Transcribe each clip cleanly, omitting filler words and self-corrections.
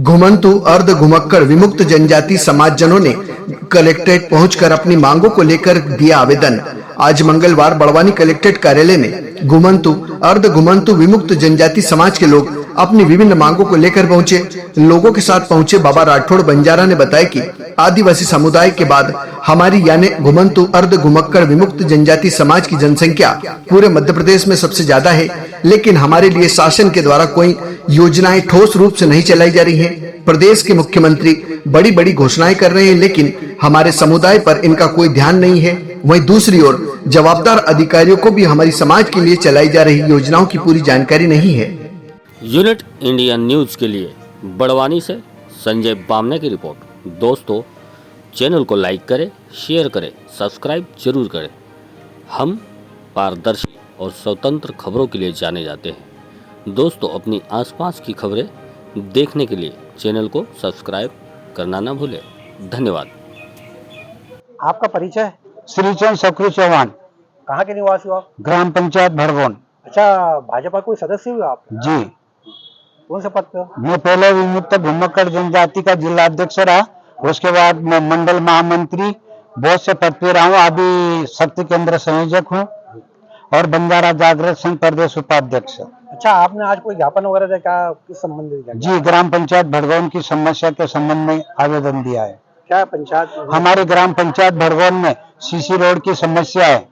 घुमंतु अर्ध घुमक्कड़ विमुक्त जनजाति समाजजनों ने कलेक्ट्रेट पहुंचकर अपनी मांगों को लेकर दिया आवेदन। आज मंगलवार बड़वानी कलेक्ट्रेट कार्यालय में घुमंतु अर्ध घुमंतु विमुक्त जनजाति समाज के लोग अपनी विभिन्न मांगों को लेकर पहुंचे। लोगों के साथ पहुंचे बाबा राठौड़ बंजारा ने बताया कि आदिवासी समुदाय के बाद हमारी यानी घुमंतु अर्ध घुमक्कड़ विमुक्त जनजाति समाज की जनसंख्या पूरे मध्य प्रदेश में सबसे ज्यादा है, लेकिन हमारे लिए शासन के द्वारा कोई योजनाएं ठोस रूप से नहीं चलाई जा रही हैं। प्रदेश के मुख्यमंत्री बड़ी बड़ी घोषणाएं कर रहे हैं, लेकिन हमारे समुदाय पर इनका कोई ध्यान नहीं है। वहीं दूसरी ओर जवाबदार अधिकारियों को भी हमारी समाज के लिए चलाई जा रही योजनाओं की पूरी जानकारी नहीं है। यूनिट इंडिया न्यूज़ के लिए बड़वानी से संजय बामने की रिपोर्ट। दोस्तों, चैनल को लाइक करें, शेयर करें, सब्सक्राइब जरूर करें। हम पारदर्शी और स्वतंत्र खबरों के लिए जाने जाते हैं। दोस्तों, अपनी आसपास की खबरें देखने के लिए चैनल को सब्सक्राइब करना ना भूलें। धन्यवाद। आपका परिचय? श्रीचंद सक्रू चौहान, कहाँ के निवासी हो आप? ग्राम पंचायत भड़गोन। अच्छा, भाजपा कोई सदस्य हुए आप? जी, कौन से पद पे हो? मैं पहले विमुक्त घुमक्कड़ जनजाति का जिला अध्यक्ष रहा, उसके बाद मैं मंडल महामंत्री बहुत से पद पे रहा हूँ। अभी शक्ति केंद्र संयोजक हूँ और बंजारा जागृत संघ प्रदेश उपाध्यक्ष। अच्छा, आपने आज कोई ज्ञापन वगैरह दिया क्या? किस संबंध में दिया? जी, ग्राम पंचायत भड़गोन की समस्या के संबंध में आवेदन दिया है। क्या पंचायत? हमारे ग्राम पंचायत भड़गोन में सीसी रोड की समस्या है।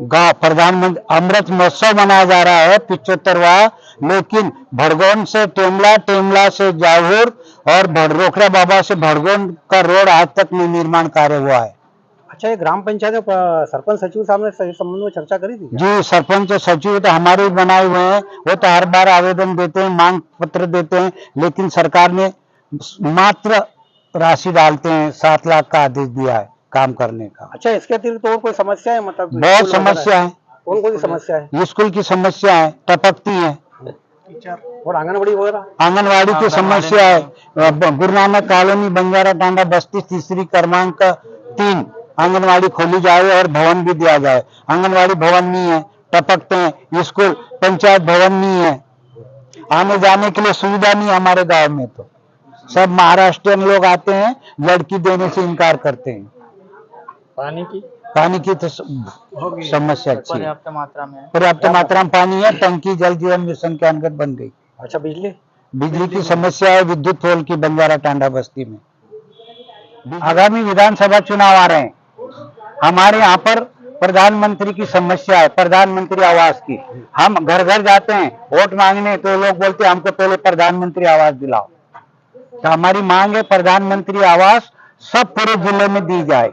गाँव प्रधानमंत्री अमृत महोत्सव मनाया जा रहा है 75वां, लेकिन भड़गोन से टेमला, टेमला से जाहुर और रोखड़ा बाबा से भड़गोन का रोड आज तक नहीं निर्माण कार्य हुआ है। अच्छा, ये ग्राम पंचायत में सरपंच सचिव साहब ने इस संबंध में चर्चा करी थी? जी, सरपंच सचिव तो हमारे बनाए हुए हैं, वो तो हर बार आवेदन देते हैं, मांग पत्र देते हैं, लेकिन सरकार ने मात्र राशि डालते हैं। 7 लाख का आदेश दिया है काम करने का। अच्छा, इसके अतिरिक्त और कोई समस्या है? मतलब बहुत समस्या है। कौन कौन सी समस्या है? स्कूल की समस्या है, टपकती है, और आंगनबाड़ी वगैरह? आंगनवाड़ी की समस्या है। गुरु नानक कॉलोनी बंजारा टांडा बस्ती तीसरी क्रमांक 3 आंगनवाड़ी खोली जाए और भवन भी दिया जाए। आंगनवाड़ी भवन नहीं है, टपकते हैं। स्कूल पंचायत भवन नहीं है, आने जाने के लिए सुविधा नहीं है। हमारे गांव में तो सब महाराष्ट्रियन लोग आते हैं, लड़की देने से इनकार करते हैं। पानी की तो समस्या अच्छी है, पर्याप्त मात्रा में पानी है। टंकी जल जीवन मिशन के अंतर्गत बन गई। अच्छा, बिजली की समस्या है, विद्युत पोल की बंजारा टांडा बस्ती में। आगामी विधानसभा चुनाव आ रहे हैं, हमारे यहाँ पर प्रधानमंत्री की समस्या है, प्रधानमंत्री आवास की। हम घर घर जाते हैं वोट मांगने, तो लोग बोलते हैं हमको पहले प्रधानमंत्री आवास दिलाओ। तो हमारी मांग है प्रधानमंत्री आवास सब पूरे जिले में दी जाए।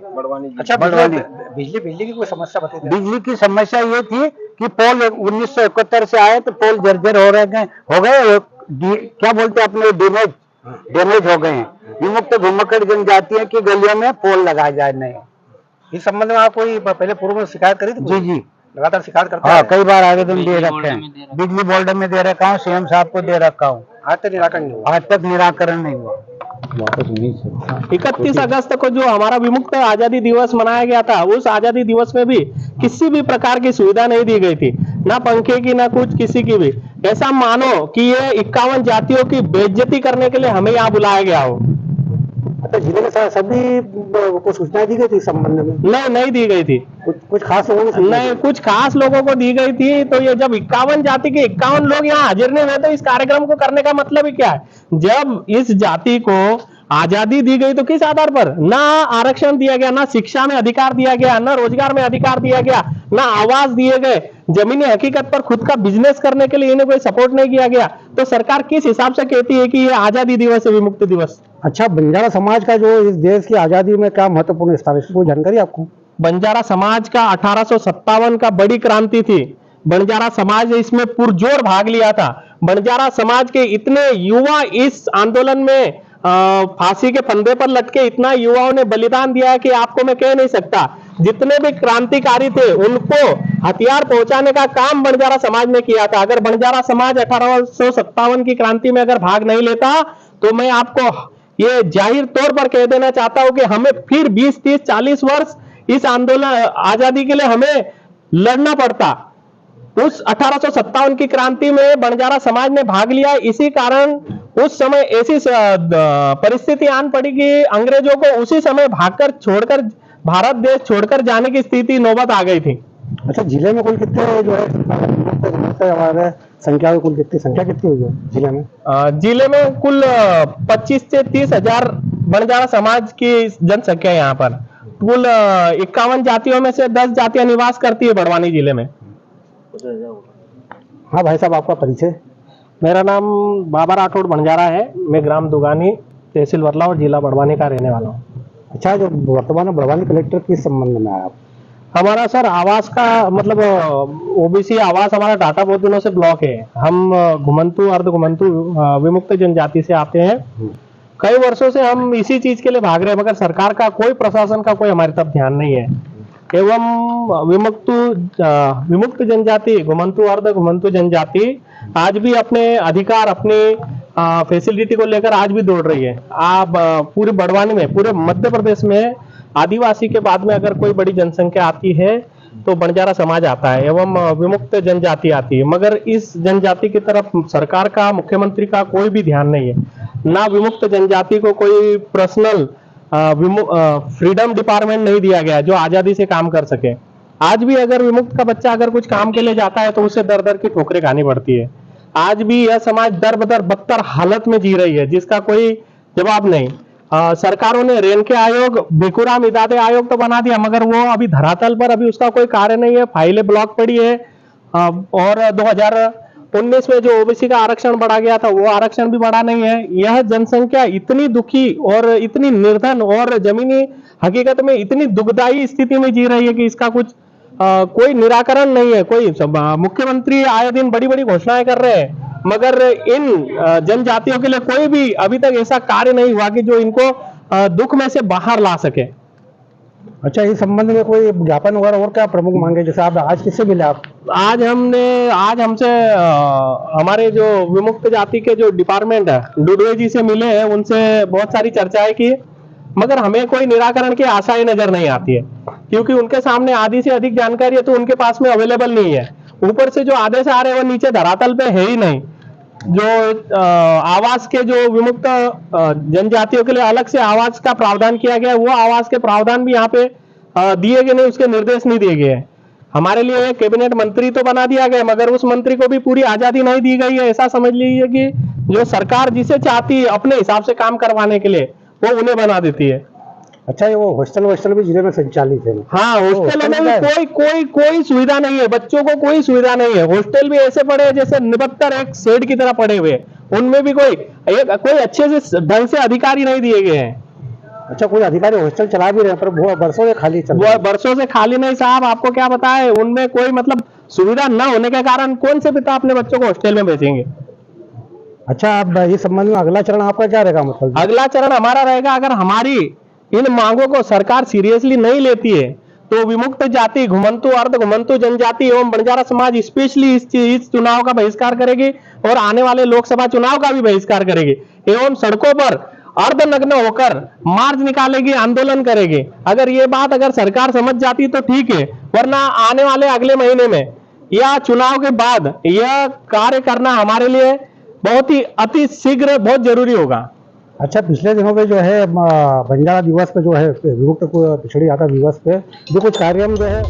अच्छा, बिजली की कोई समस्या बताइए? बिजली की समस्या ये थी कि पोल 1971 से आए तो पोल जर्जर हो गए, क्या बोलते हैं अपने, डैमेज हो गए हैं। विमुक्त घुमक्कड़ जनजातियों की गलियों में पोल लगाए जाए नए। इस संबंध में आप कोई पहले पूर्व में शिकायत करी थी? जी, लगातार शिकायत करते हैं। हैं? कई बार आवेदन दे रखे हैं, बिजली बोर्ड में दे रखा हूँ, सीएम साहब को दे रखा हूँ। आज तक निराकरण नहीं हुआ? आज तक निराकरण नहीं हुआ। 31 अगस्त को जो हमारा विमुक्त आजादी दिवस मनाया गया था, उस आजादी दिवस में भी किसी भी प्रकार की सुविधा नहीं दी गई थी, ना पंखे की ना कुछ किसी की भी। ऐसा मानो कि ये 51 जातियों की बेइज्जती करने के लिए हमें यहाँ बुलाया गया हो। अच्छा, जिले में सभी को सूचना दी गई थी संबंध में? नहीं दी गई थी। कुछ खास लोगों को नहीं, कुछ खास लोगों को दी गई थी। तो ये जब 51 जाति के 51 लोग यहाँ हाजिर नहीं हुए, तो इस कार्यक्रम को करने का मतलब ही क्या है? जब इस जाति को आजादी दी गई तो किस आधार पर? ना आरक्षण दिया गया, ना शिक्षा में अधिकार दिया गया, ना रोजगार में अधिकार दिया गया, ना आवास दिए गए, जमीनी हकीकत पर खुद का बिजनेस करने के लिए इन्हें कोई सपोर्ट नहीं किया गया। तो सरकार किस हिसाब से कहती है कि ये आजादी दिवस है, विमुक्ति दिवस? अच्छा, बंजारा समाज का जो इस देश की आजादी में क्या महत्वपूर्ण स्थान है, इसकी जानकारी आपको? बंजारा समाज का 1857 का बड़ी क्रांति थी। बंजारा समाज ने इसमें पुरजोर भाग लिया था। बंजारा समाज के इतने युवा इस आंदोलन में फांसी के फंदे पर लटके, इतना युवाओं ने बलिदान दिया है कि आपको मैं कह नहीं सकता। जितने भी क्रांतिकारी थे उनको हथियार पहुंचाने का काम बंजारा समाज ने किया था। अगर बंजारा समाज 1857 की क्रांति में अगर भाग नहीं लेता, तो मैं आपको ये जाहिर तौर पर कह देना चाहता हूं कि हमें फिर 20, 30, 40 वर्ष इस आंदोलन आजादी के लिए हमें लड़ना पड़ता। उस 1857 की क्रांति में बंजारा समाज ने भाग लिया, इसी कारण उस समय ऐसी परिस्थिति आन पड़ी कि अंग्रेजों को उसी समय भागकर छोड़कर भारत देश छोड़कर जाने की स्थिति नौबत आ गई थी। अच्छा, जिले में कुल कितने जो है हमारे संख्या कुल संख्या कितनी हुई है जिले में? जिले में कुल 25 से 30 हजार बंजारा समाज की जनसंख्या है यहाँ पर। कुल 51 जातियों में से 10 जातियां निवास करती है बड़वानी जिले में। हाँ भाई साहब, आपका परिचय? मेरा नाम बाबा राठौड़ बंजारा है। मैं ग्राम दुगानी, तहसील वरला और जिला बड़वानी का रहने वाला हूँ। अच्छा, जो वर्तमान में बड़वानी कलेक्टर किस संबंध में आया आप? हमारा सर आवास का मतलब ओबीसी आवास हमारा डाटा बहुत दिनों से ब्लॉक है। हम घुमंतु अर्ध घुमंतु विमुक्त जनजाति से आते हैं। कई वर्षों से हम इसी चीज के लिए भाग रहे हैं, मगर सरकार का कोई, प्रशासन का कोई हमारी तरफ ध्यान नहीं है। एवं विमुक्त जनजाति, घुमंतु अर्ध घुमंतु जनजाति आज भी अपने अधिकार, अपने फैसिलिटी को लेकर आज भी दौड़ रही है। आप पूरे बड़वानी में, पूरे मध्य प्रदेश में आदिवासी के बाद में अगर कोई बड़ी जनसंख्या आती है तो बंजारा समाज आता है एवं विमुक्त जनजाति आती है, मगर इस जनजाति की तरफ सरकार का, मुख्यमंत्री का कोई भी ध्यान नहीं है। ना विमुक्त जनजाति को कोई पर्सनल फ्रीडम डिपार्टमेंट नहीं दिया गया जो आजादी से काम कर सके। आज भी अगर विमुक्त का बच्चा अगर कुछ काम के लिए जाता है तो उसे दर दर की ठोकरें खानी पड़ती है। आज भी यह समाज दर बदर बदतर हालत में जी रही है जिसका कोई जवाब नहीं। सरकारों ने रेनके आयोग, भिखुराम इदादे आयोग तो बना दिया, मगर वो अभी धरातल पर अभी उसका कोई कार्य नहीं है। फाइलें ब्लॉक पड़ी है। और 2019 में जो ओबीसी का आरक्षण बढ़ा गया था वो आरक्षण भी बढ़ा नहीं है। यह जनसंख्या इतनी दुखी और इतनी निर्धन और जमीनी हकीकत में इतनी दुखदायी स्थिति में जी रही है कि इसका कुछ कोई निराकरण नहीं है। कोई मुख्यमंत्री आए दिन बड़ी बड़ी घोषणाएं कर रहे हैं, मगर इन जनजातियों के लिए कोई भी अभी तक ऐसा कार्य नहीं हुआ कि जो इनको दुख में से बाहर ला सके। अच्छा, इस संबंध में कोई ज्ञापन वगैरह और क्या प्रमुख मांगे? जैसे आप आज किससे मिले? आप आज हमसे हमारे जो विमुक्त जाति के जो डिपार्टमेंट है डुडवे जी से मिले हैं, उनसे बहुत सारी चर्चाएं की, मगर हमें कोई निराकरण की आशाएं नजर नहीं आती है, क्योंकि उनके सामने आधी से अधिक जानकारी है तो उनके पास में अवेलेबल नहीं है। ऊपर से जो आदेश आ रहे हैं वो नीचे धरातल पे है ही नहीं। जो आवास के जो विमुक्त जनजातियों के लिए अलग से आवास का प्रावधान किया गया है, वो आवास के प्रावधान भी यहाँ पे दिए गए नहीं, उसके निर्देश नहीं दिए गए हैं। हमारे लिए कैबिनेट मंत्री तो बना दिया गया, मगर उस मंत्री को भी पूरी आजादी नहीं दी गई है। ऐसा समझ लीजिए कि जो सरकार जिसे चाहती है अपने हिसाब से काम करवाने के लिए वो उन्हें बना देती है। अच्छा, ये वो हॉस्टल भी जिले में संचालित है? हाँ, हॉस्टल में कोई सुविधा नहीं है। बच्चों को कोई सुविधा नहीं है। हॉस्टल भी ऐसे पड़े हैं जैसे निबत्तर एक शेड की तरह पड़े हुए, उनमें भी कोई अच्छे से ढंग से अधिकारी नहीं दिए गए हैं। अच्छा, कोई अधिकारी हॉस्टल चला भी रहे हैं पर वो बरसों से खाली चल रहा है। बरसों से खाली नहीं साहब, आपको क्या बताए, उनमें कोई मतलब सुविधा न होने के कारण कौन से पिता अपने बच्चों को हॉस्टल में भेजेंगे। अच्छा, अब इस संबंध में अगला चरण आपका क्या रहेगा? मतलब अगला चरण हमारा रहेगा, अगर हमारी इन मांगों को सरकार सीरियसली नहीं लेती है तो विमुक्त जाति, घुमंतु अर्ध घुमंतु जनजाति एवं बंजारा समाज स्पेशली इस चुनाव का बहिष्कार करेगी और आने वाले लोकसभा चुनाव का भी बहिष्कार करेगी एवं सड़कों पर अर्धनग्न होकर मार्च निकालेगी, आंदोलन करेगी। अगर ये बात अगर सरकार समझ जाती तो ठीक है, वरना आने वाले अगले महीने में या चुनाव के बाद यह कार्य करना हमारे लिए बहुत ही अति शीघ्र बहुत जरूरी होगा। अच्छा, पिछले दिनों पे जो है बंजारा दिवस पे जो है विमुक्त पिछड़ी जाति दिवस पे जो कुछ कार्यक्रम जो है